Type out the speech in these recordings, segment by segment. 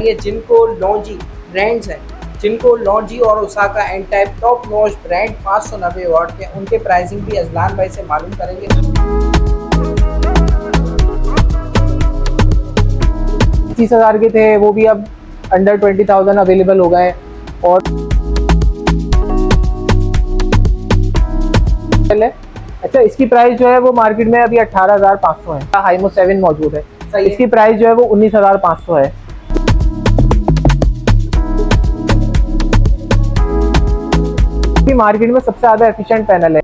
ये जिनको लॉन्जी ब्रांड्स हैं, जिनको लॉन्जी और Osaka and type top notch brand 590 वाट के, उनके प्राइसिंग भी अजलान भाई से मालूम करेंगे। 30,000 के थे, वो भी अब अंडर 20,000 अवेलेबल हो गए। और अच्छा, इसकी प्राइस जो है वो मार्केट में अभी 18,500 है। हाइमो 7 मौजूद है, इसकी प्राइस जो है वो 19,500 है। मार्केट में सबसे ज्यादा एफिशिएंट पैनल है।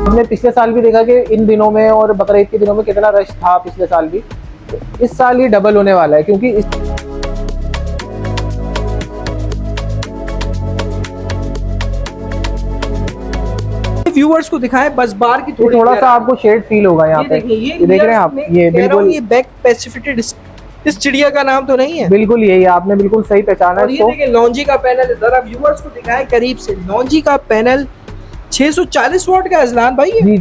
हमने पिछले साल भी देखा कि इन दिनों में और बकरीद के दिनों में कितना रश था पिछले साल भी। इस साल ये डबल होने वाला है, क्योंकि व्यूअर्स को दिखाएं बस बार की थोड़ा सा आपको शेड फील होगा यहाँ पे। ये देख रहे हैं आप, ये बिल्कुल ये बैक पेसिफिटेड इस चिड़िया का नाम तो नहीं है? बिल्कुल यही, आपने बिल्कुल सही पहचाना। और ये देखिए लॉन्जी का पैनल, जरा व्यूअर्स को दिखाएं करीब से। लॉन्जी का पैनल 640 वाट का अजलान भाई। जी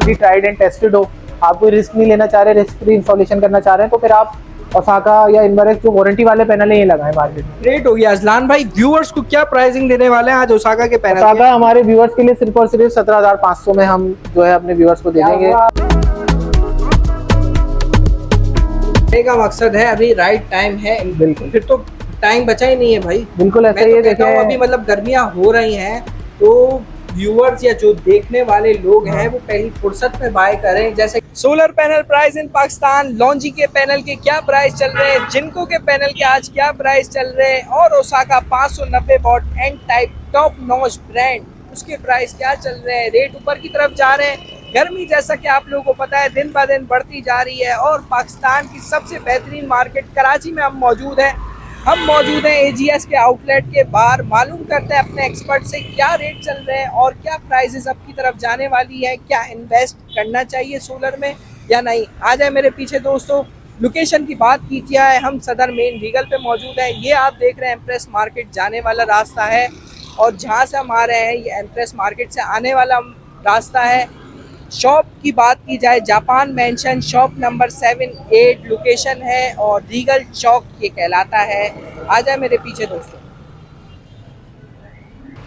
जी, ट्राइड एंड टेस्टेड हो, आप कोई रिस्क नहीं लेना चाह रहे, रिस्क फ्री इंस्टॉलेशन करना चाह रहे हैं, तो फिर आप ओसाका या इनवरेक्स जो वारंटी वाले पैनल है ये लगाएं मार्केट में। ग्रेट हो गया। अजलान भाई व्यूअर्स को क्या प्राइसिंग देने वाले हैं आज ओसाका के पैनल? ओसाका हमारे व्यूअर्स के लिए सिर्फ और सिर्फ 17,500 में हम जो है अपने व्यूअर्स को दे देंगे। का मकसद है अभी राइट टाइम है, बिल्कुल, फिर तो टाइम बचा ही नहीं है भाई। बिल्कुल ऐसा ही है। अभी मतलब गर्मियां हो रही हैं, तो व्यूअर्स या जो देखने वाले लोग हैं वो पहली फुर्सत में बाय करें। जैसे solar panel price in Pakistan, लॉन्जी के पैनल के क्या प्राइस चल रहे हैं, जिनको के पैनल के आज क्या प्राइस चल रहे हैं, और Osaka 590 watt and type top notch brand, उसके प्राइस क्या चल रहे हैं। रेट ऊपर की तरफ जा रहे हैं। गर्मी जैसा कि आप लोगों को पता है दिन ब दिन बढ़ती जा रही है, और पाकिस्तान की सबसे बेहतरीन मार्केट कराची में हम मौजूद हैं। हम मौजूद हैं एजीएस के आउटलेट के बाहर। मालूम करते हैं अपने एक्सपर्ट से क्या रेट चल रहे हैं और क्या प्राइसेस अब की तरफ जाने वाली है, क्या इन्वेस्ट करना चाहिए सोलर में या नहीं। आ जाए मेरे पीछे दोस्तों। लोकेशन की बात की जाए, हम सदर मेन रीगल पे मौजूद हैं। ये आप देख रहे हैं एम्प्रेस मार्केट जाने वाला रास्ता है, और जहाँ से हम आ रहे हैं ये एम्प्रेस मार्केट से आने वाला रास्ता है। शॉप की बात की जाए, Japan mention shop number 7-8 location है, और रीगल चौक ये कहलाता है। आ जाए मेरे पीछे दोस्तों।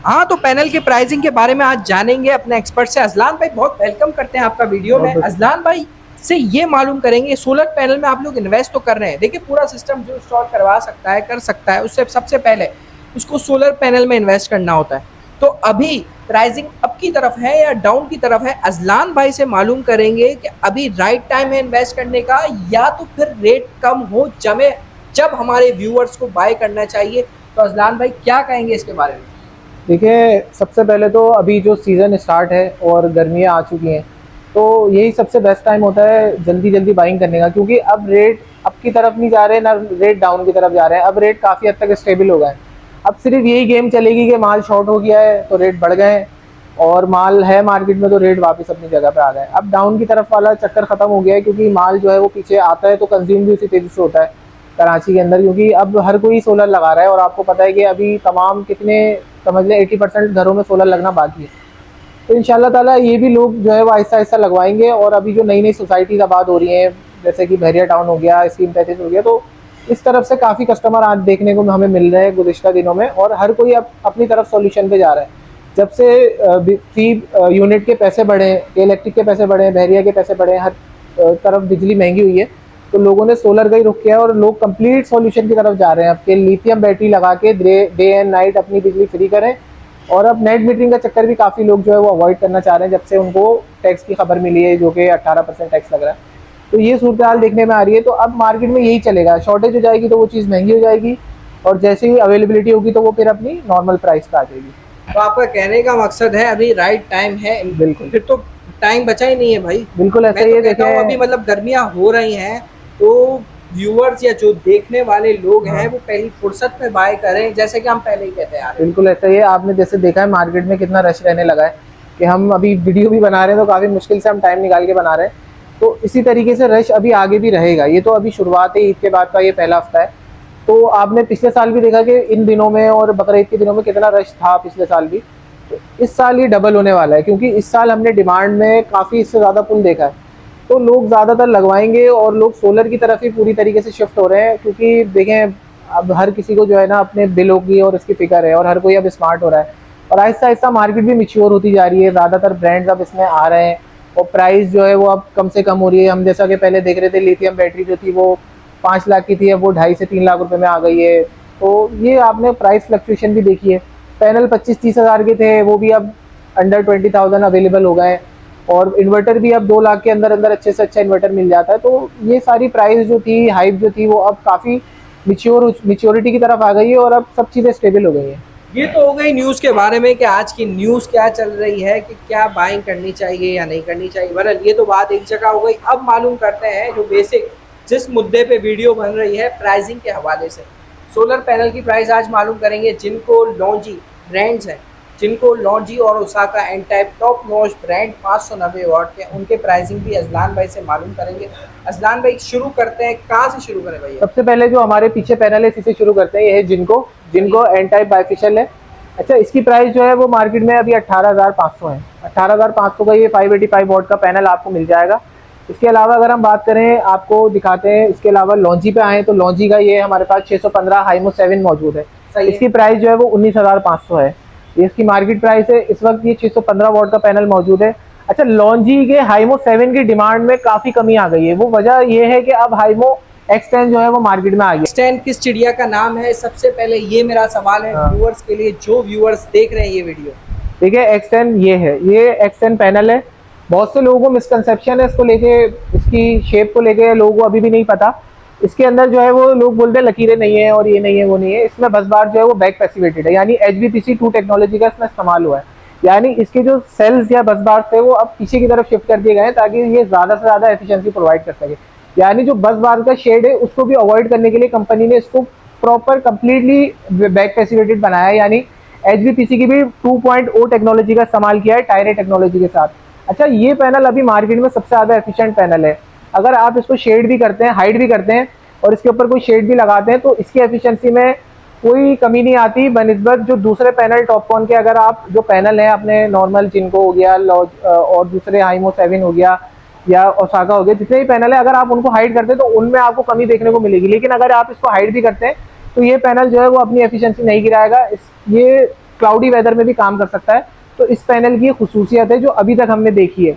हाँ, तो पैनल के प्राइसिंग के बारे में आज जानेंगे अपने एक्सपर्ट से। अजलान भाई बहुत वेलकम करते हैं आपका वीडियो में। अजलान भाई से ये मालूम करेंगे, सोलर पैनल में आप लोग इन्वेस्ट तो कर रहे हैं, देखिए पूरा सिस्टम जो इंस्टॉल करवा सकता है कर सकता है, उससे सबसे पहले उसको सोलर पैनल में इन्वेस्ट करना होता है। तो अभी प्राइसिंग अप की तरफ है या डाउन की तरफ है, अजलान भाई से मालूम करेंगे कि अभी राइट टाइम है इन्वेस्ट करने का, या तो फिर रेट कम हो जमे जब हमारे व्यूअर्स को बाय करना चाहिए। तो अजलान भाई क्या कहेंगे इसके बारे में? देखिए, सबसे पहले तो अभी जो सीज़न स्टार्ट है और गर्मियाँ आ चुकी हैं, तो यही सबसे बेस्ट टाइम होता है जल्दी जल्दी बाइंग करने का, क्योंकि अब रेट अप की तरफ नहीं जा रहे ना रेट डाउन की तरफ जा रहे हैं। अब रेट काफ़ी हद तक स्टेबल हो गए हैं। अब सिर्फ यही गेम चलेगी कि माल शॉर्ट हो गया है तो रेट बढ़ गए, और माल है मार्केट में तो रेट वापस अपनी जगह पे आ गए। अब डाउन की तरफ वाला चक्कर ख़त्म हो गया है, क्योंकि माल जो है वो पीछे आता है तो कंज्यूम भी उसी तेज़ी से होता है कराची के अंदर, क्योंकि अब हर कोई सोलर लगा रहा है। और आपको पता है कि अभी तमाम कितने समझ लें 80% घरों में सोलर लगना बाकी है। तो इंशाल्लाह ताला ये भी लोग जो है वो आहिस्ता आहिस्ता लगवाएंगे। और अभी जो नई नई सोसाइटीज़ आबाद हो रही हैं, जैसे कि बहरिया टाउन हो गया, स्कीम 33 हो गया, तो इस तरफ से काफ़ी कस्टमर आज देखने को हमें मिल रहे हैं गुज़िश्ता दिनों में, और हर कोई अब अपनी तरफ सॉल्यूशन पे जा रहा है। जब से फी यूनिट के पैसे बढ़े, इलेक्ट्रिक के पैसे बढ़े, बहरिया के पैसे बढ़े, हर तरफ बिजली महंगी हुई है, तो लोगों ने सोलर का ही रुख किया है, और लोग कंप्लीट सॉल्यूशन की तरफ जा रहे हैं। अब के लिथियम बैटरी लगा के डे एंड नाइट अपनी बिजली फ्री करें। और अब नेट मीटरिंग का चक्कर भी काफ़ी लोग जो है वो अवॉइड करना चाह रहे हैं, जब से उनको टैक्स की खबर मिली है जो कि 18% टैक्स लग रहा है। तो ये सूरत हाल देखने में आ रही है। तो अब मार्केट में यही चलेगा, शॉर्टेज हो जाएगी तो वो चीज़ महंगी हो जाएगी, और जैसे ही अवेलेबिलिटी होगी तो वो फिर अपनी नॉर्मल प्राइस पे आ जाएगी। तो आपका कहने का मकसद है अभी राइट टाइम है, बिल्कुल, फिर तो टाइम बचा ही नहीं है भाई। बिल्कुल ऐसा ही है। देखिए अभी मतलब गर्मियाँ हो रही हैं, तो व्यूअर्स या जो देखने वाले लोग हैं वो पहली फुर्सत में बाय करें, जैसे कि हम पहले ही कहते हैं। बिल्कुल ऐसा ही है। आपने जैसे देखा है मार्केट में कितना रश रहने लगा है, कि हम अभी वीडियो भी बना रहे हैं तो काफ़ी मुश्किल से हम टाइम निकाल के बना रहे हैं। तो इसी तरीके से रश अभी आगे भी रहेगा। ये तो अभी शुरुआत है, ईद के बाद का ये पहला हफ्ता है। तो आपने पिछले साल भी देखा कि इन दिनों में और बकरीद के दिनों में कितना रश था पिछले साल भी। तो इस साल ये डबल होने वाला है, क्योंकि इस साल हमने डिमांड में काफ़ी इससे ज़्यादा पुल देखा है, तो लोग ज़्यादातर लगवाएंगे और लोग सोलर की तरफ ही पूरी तरीके से शिफ्ट हो रहे हैं। क्योंकि देखें, अब हर किसी को जो है ना अपने बिलों की और इसकी फिक्र है, और हर कोई अब स्मार्ट हो रहा है, और आहिस्ता आहिस्ता मार्केट भी मिच्योर होती जा रही है, ज़्यादातर ब्रांड्स अब इसमें आ रहे हैं, और प्राइस जो है वो अब कम से कम हो रही है। हम जैसा कि पहले देख रहे थे, लिथियम बैटरी जो थी वो 5 लाख की थी, अब वो 2.5 से 3 लाख रुपए में आ गई है। तो ये आपने प्राइस फ्लक्चुएशन भी देखी है। पैनल 25-30 हज़ार के थे, वो भी अब अंडर 20,000 अवेलेबल हो गए, और इन्वर्टर भी अब 2 लाख के अंदर अंदर अच्छे से अच्छा इन्वर्टर मिल जाता है। तो ये सारी प्राइस जो थी, हाइप जो थी, वो अब काफ़ी मिच्योरिटी की तरफ आ गई है, और अब सब चीज़ें स्टेबल हो गई हैं। ये तो हो गई न्यूज़ के बारे में कि आज की न्यूज़ क्या चल रही है, कि क्या बाइंग करनी चाहिए या नहीं करनी चाहिए। बहरहाल ये तो बात एक जगह हो गई। अब मालूम करते हैं जो बेसिक जिस मुद्दे पे वीडियो बन रही है, प्राइसिंग के हवाले से। सोलर पैनल की प्राइस आज मालूम करेंगे। जिनको लॉन्जी ब्रांड्स हैं, जिनको लॉन्जी और Osaka and type top notch brand 590 वाट के, उनके प्राइसिंग भी अजलान भाई से मालूम करेंगे। अजलान भाई शुरू करते हैं, कहाँ से शुरू करें भैया? सबसे पहले जो हमारे पीछे पैनल है, इसी से शुरू करते हैं। ये है जिनको एन टाइप बाइफिशियल है। अच्छा, इसकी प्राइस जो है वो मार्केट में अभी 18,500 है। 18,500 का ये 585 वॉट का पैनल आपको मिल जाएगा। इसके अलावा अगर हम बात करें, आपको दिखाते हैं, इसके अलावा लॉन्जी पे आए तो लॉन्जी का ये हमारे पास 615 हाइमो 7 मौजूद है। इसकी प्राइस जो है वो 19,500 है। ये इसकी मार्केट प्राइस है। इस वक्त ये 615 वॉट का पैनल मौजूद है। अच्छा, लॉन्जी के हाइमो 7 की डिमांड में काफ़ी कमी आ गई है। वो वजह ये है कि अब हाइमो X10 जो है वो मार्केट में आ गया। X10 किस चिड़िया का नाम है? सबसे पहले ये मेरा सवाल है व्यूअर्स के लिए, जो व्यूअर्स देख रहे हैं ये वीडियो। ठीक है, X10 ये है, ये X10 पैनल है। बहुत से लोगों को मिसकंसेप्शन है इसको लेके, इसकी शेप को लेके लोगों को अभी भी नहीं पता। इसके अंदर जो है वो लोग बोलते हैं लकीरें नहीं है और ये नहीं है वो नहीं है। इसमें बस बार जो है वो बैक पैसिवेटेड है, यानी HBPC2 टेक्नोलॉजी का इसमें इस्तेमाल हुआ है। यानी इसके जो सेल्स या बस बार थे वो अब पीछे की तरफ शिफ्ट कर दिए गए हैं, ताकि ये ज़्यादा से ज़्यादा एफिशिएंसी प्रोवाइड कर सके। यानी जो बस बार का शेड है उसको भी अवॉइड करने के लिए कंपनी ने इसको प्रॉपर कंप्लीटली बैक पैसिवेटेड बनाया है, यानी HBPC की भी 2.0 टेक्नोलॉजी का इस्तेमाल किया है टायरे टेक्नोलॉजी के साथ। अच्छा, ये पैनल अभी मार्केट में सबसे ज़्यादा एफिशिएंट पैनल है। अगर आप इसको शेड भी करते हैं, हाइड भी करते हैं और इसके ऊपर कोई शेड भी लगाते हैं, तो इसकी एफिशिएंसी में कोई कमी नहीं आती बनिस्बत जो दूसरे पैनल टॉपकॉन के। अगर आप जो पैनल है अपने नॉर्मल जिनको हो गया और दूसरे हाइमो 7 हो गया या ओसाका हो गया, जितने भी पैनल है, अगर आप उनको हाइड करते हैं तो उनमें आपको कमी देखने को मिलेगी। लेकिन अगर आप इसको हाइड भी करते हैं तो ये पैनल जो है वो अपनी एफिशिएंसी नहीं गिराएगा। ये क्लाउडी वेदर में भी काम कर सकता है। तो इस पैनल की खुसूसियत है जो अभी तक हमने देखी है।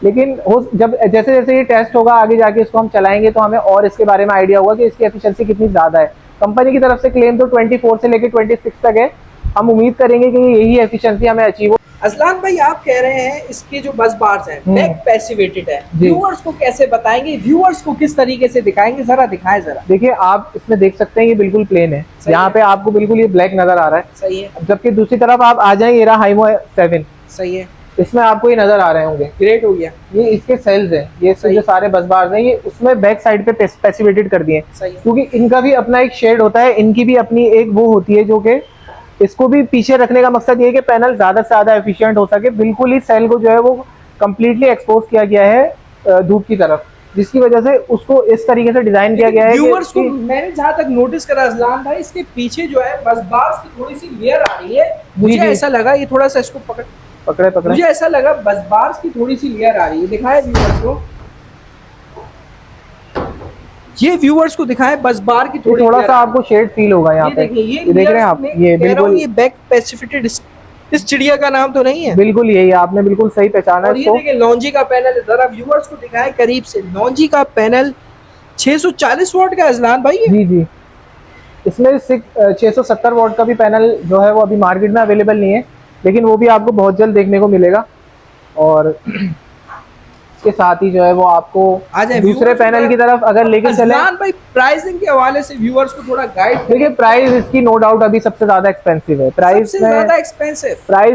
लेकिन जब जैसे जैसे ये टेस्ट होगा आगे जाके इसको हम चलाएंगे तो हमें और इसके बारे में आइडिया होगा कि इसकी एफिशिएंसी कितनी ज़्यादा है। कंपनी की तरफ से क्लेम तो 24 से लेकर 26 तक है। हम उम्मीद करेंगे कि यही एफिशिएंसी हमें अचीव हो। अजलान भाई, आप कह रहे हैं इसके जो बस बार्स हैं बैक पैसिवेटेड है, व्यूअर्स को कैसे बताएंगे, व्यूअर्स को किस तरीके से दिखाएंगे? जरा दिखाएं जरा। देखिए, आप इसमें देख सकते हैं ये बिल्कुल प्लेन है। यहाँ पे आपको बिल्कुल ये ब्लैक नजर आ रहा है। सही है। जबकि दूसरी तरफ आप आ जाए, ये रहा हाइमो 7। सही है। इसमें आपको ये नजर आ रहे होंगे, ग्रेट हो गया। ये इसके सेल्स हैं, ये जो सारे बस बार्स हैं ये उसमें बैक साइड पे पैसिवेटेड कर दिए, क्योंकि इनका भी अपना एक शेड होता है, इनकी भी अपनी एक वो होती है, जो कि इसको भी पीछे रखने का मकसद ये है कि पैनल ज्यादा से ज्यादा एफिशिएंट हो सके। बिल्कुल ही सेल को जो है वो कंप्लीटली एक्सपोज किया गया है धूप की तरफ, जिसकी वजह से उसको इस तरीके से डिजाइन किया गया है। व्यूअर्स को मैंने जहां तक नोटिस करा अजलान भाई, इसके पीछे जो है बस बार्स की थोड़ी सी लेयर आ रही है। मुझे ऐसा लगा, ये थोड़ा सा इसको पकड़े मुझे ऐसा लगा बस बार्स की थोड़ी सी लेयर आ रही है। दिखाए व्यूअर्स को, ये व्यूअर्स को दिखाएं, बस बार की थोड़ा सा आपको शेड फील होगा यहाँ पे। ये देख रहे हैं आप, ये बिल्कुल ये बैक पैसिफिटेड इस चिड़िया का नाम तो नहीं है? बिल्कुल यही, आपने बिल्कुल सही पहचाना। और ये देखिए लॉन्जी का पैनल, जरा व्यूअर्स को दिखाएं करीब से। लॉन्जी का पैनल 640 वॉट का अजलान भाई। जी जी, इसमें 670 वॉट का भी पैनल जो है वो अभी मार्केट में अवेलेबल नहीं है, लेकिन वो भी आपको बहुत जल्द देखने को मिलेगा। और के साथ ही जो है वो आपको दूसरे पैनल की तरफ अगर लेके चले। भाई, प्राइसिंग के हवाले से व्यूअर्स को थोड़ा गाइड। देखिए, प्राइस इसकी नो डाउट अभी सबसे ज्यादा एक्सपेंसिव है। प्राइस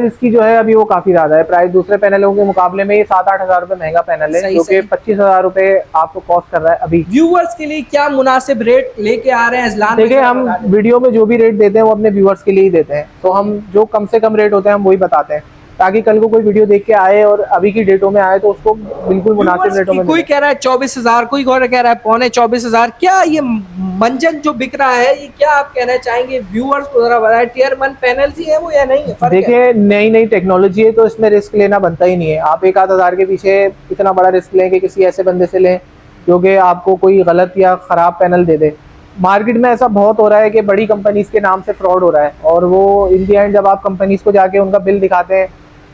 इसकी जो है अभी वो काफी ज्यादा है। प्राइस दूसरे पैनलों के मुकाबले में ये 7-8 हजार रुपए महंगा पैनल है, जो कि 25,000 रुपए आपको कॉस्ट कर रहा है अभी। व्यूअर्स के लिए क्या मुनासिब रेट लेके आ रहे हैं? देखिए, हम वीडियो में जो भी रेट देते हैं वो अपने व्यूअर्स के लिए ही देते हैं, तो हम जो कम से कम रेट होते हैं हम वही बताते हैं। ताकि कल को कोई वीडियो देख के आए और अभी की डेटों में आए तो उसको बिल्कुल मुनासिब रेटों में कोई मिले। कह रहा है 24,000, कोई और कह रहा है 24,500। क्या ये मंजन जो बिक रहा है, ये क्या आप कहना चाहेंगे व्यूअर्स को जरा बताएं? टियर 1 पैनल ही है वो या नहीं है? फर्क है? देखिए नई नई टेक्नोलॉजी है तो इसमें रिस्क लेना बनता ही नहीं है। आप एक आध हज़ार के पीछे इतना बड़ा रिस्क लें कि किसी ऐसे बंदे से लें जो कि आपको कोई गलत या ख़राब पैनल दे दे। मार्केट में ऐसा बहुत हो रहा है कि बड़ी कंपनीज़ के नाम से फ्रॉड हो रहा है और वो इन दी एंड जब आप कंपनीज़ को जाके उनका बिल दिखाते हैं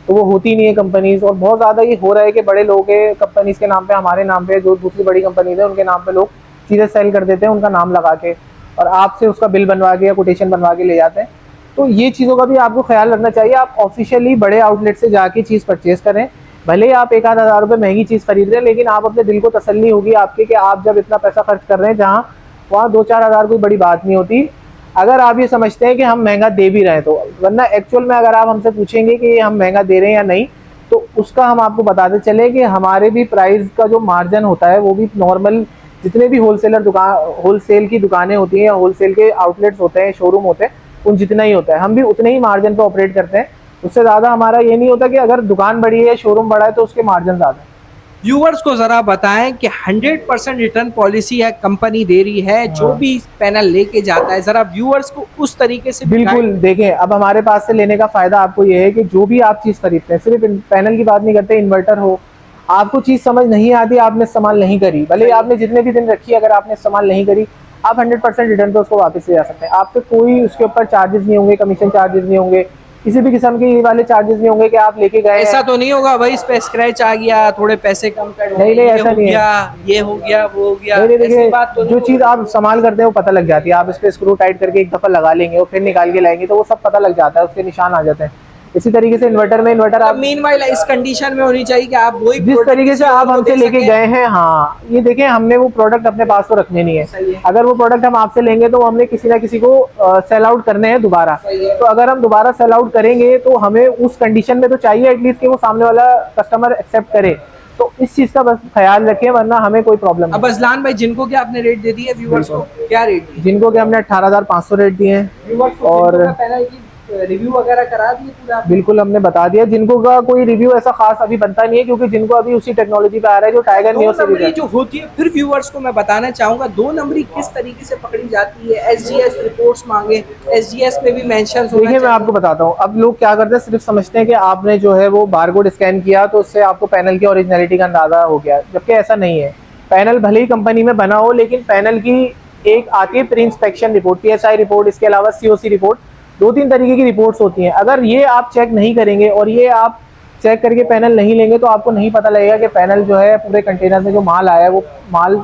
तो वो होती नहीं है कंपनीज़। और बहुत ज़्यादा ये हो रहा है कि बड़े लोग कंपनीज़ के नाम पे, हमारे नाम पे, जो दूसरी बड़ी कंपनीज़ है उनके नाम पे लोग सीधे सेल कर देते हैं उनका नाम लगा के और आपसे उसका बिल बनवा के या कोटेशन बनवा के ले जाते हैं। तो ये चीज़ों का भी आपको ख्याल रखना चाहिए। आप ऑफिशियली बड़े आउटलेट से जाके चीज़ परचेज करें। भले ही आप एक आध हज़ार रुपये महंगी चीज़ खरीद रहे हैं लेकिन आप अपने दिल को तसल्ली होगी आपके कि आप जब इतना पैसा खर्च कर रहे हैं जहाँ वहाँ 2-4 हज़ार कोई बड़ी बात नहीं होती अगर आप ये समझते हैं कि हम महंगा दे भी रहे हैं तो। वरना एक्चुअल में अगर आप हमसे पूछेंगे कि हम महंगा दे रहे हैं या नहीं तो उसका हम आपको बताते चले कि हमारे भी प्राइस का जो मार्जिन होता है वो भी नॉर्मल जितने भी होलसेल की दुकानें होती हैं या होलसेल के आउटलेट्स होते हैं, शोरूम होते हैं, उन जितना ही होता है। हम भी उतने ही मार्जिन पे ऑपरेट करते हैं। उससे ज़्यादा हमारा ये नहीं होता कि अगर दुकान बड़ी है या शोरूम बड़ा है तो उसके मार्जिन ज़्यादा है। व्यूअर्स को जरा बताएं कि 100% रिटर्न पॉलिसी है कंपनी दे रही है जो भी पैनल लेके जाता है, जरा व्यूअर्स को उस तरीके से बिल्कुल देखें। अब हमारे पास से लेने का फ़ायदा आपको ये है कि जो भी आप चीज़ खरीदते हैं, सिर्फ पैनल की बात नहीं करते, इन्वर्टर हो, आपको चीज़ समझ नहीं आती, आपने इस्तेमाल नहीं करी, भले ही आपने जितने भी दिन रखी, अगर आपने इस्तेमाल नहीं करी, आप 100% रिटर्न पे उसको वापस ले जा सकते हैं। आपसे कोई उसके ऊपर चार्जेस नहीं होंगे, कमीशन चार्जेस नहीं होंगे, किसी भी किस्म के ये वाले चार्जेस नहीं होंगे कि आप लेके गए। ऐसा तो नहीं होगा भाई इस पे स्क्रैच आ गया, थोड़े पैसे कम कर, नहीं नहीं ऐसा नहीं है, ये हो गया वो हो गया, नहीं ऐसी बात तो जो चीज़ आप इस्तेमाल करते हैं वो पता लग जाती है। आप इस पे स्क्रू टाइट करके एक दफ़ा लगा लेंगे और फिर निकाल के लाएंगे तो वो सब पता लग जाता है, उसके निशान आ जाते हैं। इसी तरीके से इन्वर्टर आप मीनवाइल इस कंडीशन में होनी चाहिए कि आप वही जिस तरीके से आप हमसे लेके गए हैं, हाँ ये देखें, हमने वो प्रोडक्ट अपने पास तो रखने नहीं है। अगर वो प्रोडक्ट हम आपसे लेंगे तो हमने किसी ना किसी को सेल आउट करने हैं दोबारा। तो अगर हम दोबारा सेल आउट करेंगे तो हमें उस कंडीशन में तो चाहिए एटलीस्ट कि वो सामने वाला कस्टमर एक्सेप्ट करे। तो इस चीज का बस ख्याल रखें वरना हमें कोई प्रॉब्लम नहीं। अब अजलान भाई जिनको क्या आपने रेट दे दिया व्यूअर्स को, क्या रेट दिया? जिनको क्या हमने 18,500 रेट दिए हैं और पैनल की रिव्यू वगैरह करा दिए पूरा? बिल्कुल हमने बता दिया। जिनको का कोई रिव्यू ऐसा खास अभी बनता नहीं है क्योंकि जिनको अभी उसी टेक्नोलॉजी पे आ रहा है जो टाइगर नियो सीरीज है जो होती है। फिर व्यूअर्स को मैं बताना चाहूंगा 2 नंबरी किस तरीके से पकड़ी जाती है। एसजीएस रिपोर्ट्स मांगे, एसजीएस में भी मेंशन होना। देखिए मैं आपको बताता हूँ, अब लोग क्या करते हैं, सिर्फ समझते हैं कि आपने जो है वो बारकोड स्कैन किया तो उससे आपको पैनल की ओरिजिनलिटी का अंदाजा हो गया, जबकि ऐसा नहीं है। पैनल भले ही कंपनी में बना हो लेकिन पैनल की एक आती है pre inspection report, PSI report, इसके अलावा COC रिपोर्ट, 2-3 तरीके की रिपोर्ट्स होती हैं। अगर ये आप चेक नहीं करेंगे और ये आप चेक करके पैनल नहीं लेंगे तो आपको नहीं पता लगेगा कि पैनल जो है पूरे कंटेनर में जो माल आया है वो माल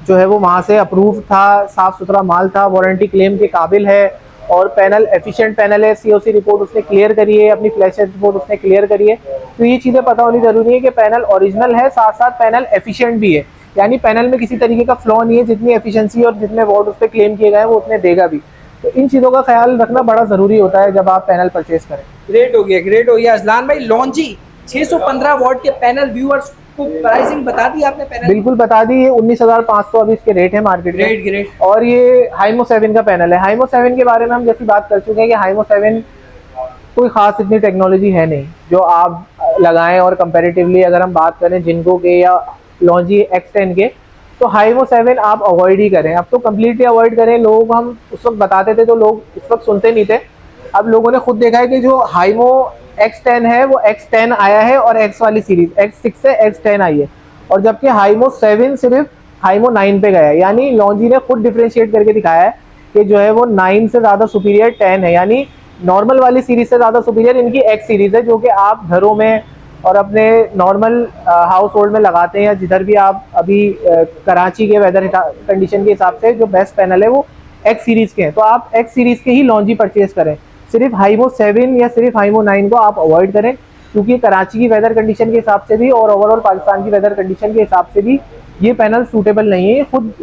जो है वो वहाँ से अप्रूव था, साफ़ सुथरा माल था, वारंटी क्लेम के काबिल है और पैनल एफिशिएंट पैनल है। COC रिपोर्ट उसने क्लियर करी है, अपनी फ्लैश रिपोर्ट उसने क्लियर करी है। तो ये चीज़ें पता होनी ज़रूरी है कि पैनल ओरिजिनल है, साथ साथ पैनल एफिशिएंट भी है, यानी पैनल में किसी तरीके का फ्लॉ नहीं है। जितनी एफिशिएंसी और जितने वॉट उस पर क्लेम किए गए हैं वो उतने देगा भी। तो इन चीज़ों का ख्याल रखना बड़ा ज़रूरी होता है जब आप पैनल परचेज करें। ग्रेट हो गया, ग्रेट हो गया। अजलान भाई लॉन्जी 615 वॉट के पैनल व्यूअर्स को प्राइसिंग बता दी आपने पैनल? बिल्कुल बता दी। ये 19,500 अभी इसके रेट है मार्केट में। ग्रेट। और ये हाइमो 7 का पैनल है। हाइमो 7 के बारे में हम जैसी बात कर चुके हैं कि हाइमो 7 कोई ख़ास इतनी टेक्नोलॉजी है नहीं जो आप लगाएं। और कंपैरेटिवली अगर हम बात करें जिनको के या लॉन्जी X10 के, तो हाइमो 7 आप अवॉइड ही करें। अब तो कम्प्लीटली अवॉइड करें। लोग हम उस वक्त बताते थे तो लोग उस वक्त सुनते नहीं थे। अब लोगों ने खुद देखा है कि जो हाइमो X10 है वो X10 आया है और X वाली सीरीज X6 से X10 आई है, और जबकि हाइमो 7 सिर्फ हाइमो 9 पे गया है। यानी लॉन्जी ने खुद डिफ्रेंशिएट करके दिखाया है कि जो है वो 9 से ज़्यादा सुपीरियर 10 है, यानी नॉर्मल वाली सीरीज से ज़्यादा सुपीरियर इनकी X सीरीज़ है, जो कि आप घरों में और अपने नॉर्मल हाउस होल्ड में लगाते हैं या जिधर भी आप अभी कराची के वेदर कंडीशन के हिसाब से जो बेस्ट पैनल है वो X सीरीज़ के हैं। तो आप X सीरीज़ के ही लॉन्जी परचेज करें। सिर्फ हाइमो 7 या सिर्फ हाइमो 9 को आप अवॉइड करें क्योंकि कराची की वेदर कंडीशन के हिसाब से भी और ओवरऑल पाकिस्तान की वेदर कंडीशन के हिसाब से भी ये पैनल सूटेबल नहीं है। खुद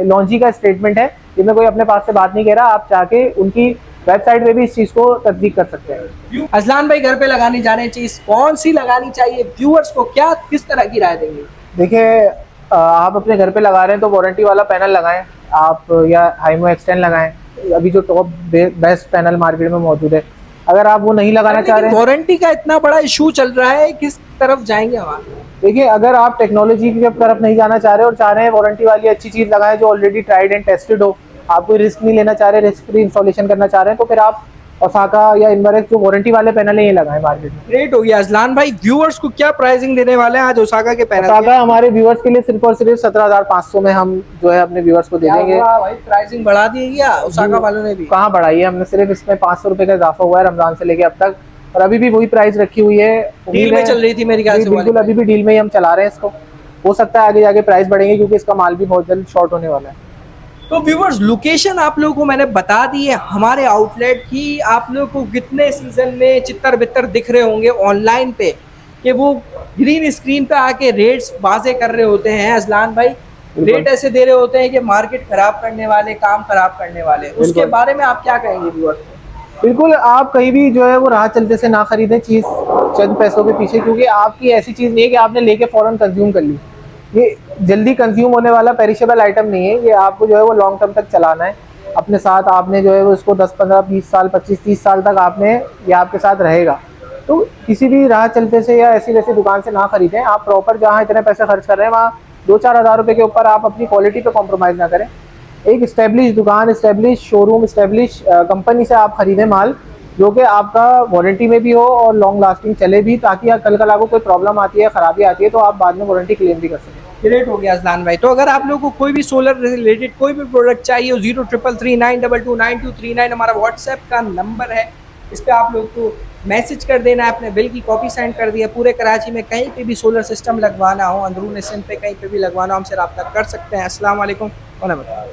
लॉन्जी का स्टेटमेंट है, ये मैं कोई अपने पास से बात नहीं कह रहा। आप चाहे उनकी वेबसाइट पे भी इस चीज़ को तस्दीक कर सकते हैं। अजलान भाई घर पे लगाने जाने चीज़ कौन सी लगानी चाहिए, व्यूअर्स को क्या किस तरह की राय देंगे? देखिए आप अपने घर पे लगा रहे हैं तो वारंटी वाला पैनल लगाएं आप, या हाइमो X10 लगाएं। अभी जो टॉप बेस्ट पैनल मार्केट में मौजूद है अगर आप वो नहीं लगाना चाह रहे हैं, वारंटी का इतना बड़ा इशू चल रहा है, किस तरफ जाएंगे हम? देखिए अगर आप टेक्नोलॉजी की तरफ नहीं जाना चाह रहे और चाह रहे हैं वारंटी वाली अच्छी चीज़ लगाएं जो ऑलरेडी ट्राइड एंड टेस्टेड हो, आप कोई रिस्क नहीं लेना चाह रहे, रिस्क फ्री इंस्टॉलेशन करना चाह रहे हैं, तो फिर आप ओसाका या इनवरेक्स जो वारंटी वाले पैनल है ये लगाएं मार्केट में। ग्रेट हो गया। अजलान भाई, व्यूअर्स को क्या प्राइसिंग देने वाले हैं आज ओसाका के पैनल? ओसाका हमारे व्यूअर्स के लिए सिर्फ और सिर्फ 17,500 में हम जो है अपने व्यूअर्स को दे देंगे। भाई प्राइसिंग बढ़ा दी है क्या ओसाका वालों ने भी? कहाँ बढ़ाई है हमने, सिर्फ इसमें 500 रुपये का इजाफा हुआ है रमजान से लेके अब तक, और अभी भी वही प्राइस रखी हुई है। डील में चल रही थी मेरे ख्याल से। बिल्कुल अभी भी डील में ही हम चला रहे हैं इसको, हो सकता है आगे जाके प्राइस बढ़ेंगे क्योंकि इसका माल भी बहुत जल्द शॉर्ट होने वाला है। तो व्यूअर्स, लोकेशन आप लोगों को मैंने बता दी है हमारे आउटलेट की। आप लोगों को कितने सीजन में चित्तर बित्तर दिख रहे होंगे ऑनलाइन पे कि वो ग्रीन स्क्रीन पे आके रेट्स वाजे कर रहे होते हैं अजलान भाई। रेट ऐसे दे रहे होते हैं कि मार्केट खराब करने वाले, काम खराब करने वाले। उसके बारे में आप क्या कहेंगे व्यूअर्स को? बिल्कुल, आप कहीं भी जो है वो राह चलते से ना खरीदें चीज़ चंद पैसों के पीछे, क्योंकि आपकी ऐसी चीज़ नहीं है कि आपने लेके फ़ौरन कंज्यूम कर ली। ये जल्दी कंज्यूम होने वाला पेरिशेबल आइटम नहीं है, ये आपको जो है वो लॉन्ग टर्म तक चलाना है अपने साथ। आपने जो है वो इसको 10, 15, 20 साल, 25, 30 साल तक आपने ये आपके साथ रहेगा। तो किसी भी राह चलते से या ऐसी वैसी दुकान से ना खरीदें। आप प्रॉपर जहाँ इतने पैसे खर्च कर रहे हैं वहाँ 2-4 हज़ार रुपये के ऊपर आप अपनी क्वालिटी पे कॉम्प्रोमाइज़ ना करें। एक इस्टेब्लिश दुकान, इस्टेब्लिश शोरूम, इस्टेब्लिश कंपनी से आप खरीदें माल जो कि आपका वारंटी में भी हो और लॉन्ग लास्टिंग चले भी, ताकि कल कल आपको कोई प्रॉब्लम आती है, ख़राबी आती है तो आप बाद में वारंटी क्लेम भी कर सकें। ग्रेट हो गया अजलान भाई। तो अगर आप लोगों को कोई भी सोलर रिलेटेड कोई भी प्रोडक्ट चाहिए, 0333922939 हमारा व्हाट्सएप का नंबर है। इस पर आप लोग को मैसेज कर देना है, अपने बिल की कॉपी सेंड कर दिया। पूरे कराची में कहीं पे भी सोलर सिस्टम लगवाना हो, अंदरून सिंध पे कहीं पे भी लगवाना हो, हमसे रब्ता कर सकते हैं। अस्सलाम वालेकुम व रहमतुल्लाह।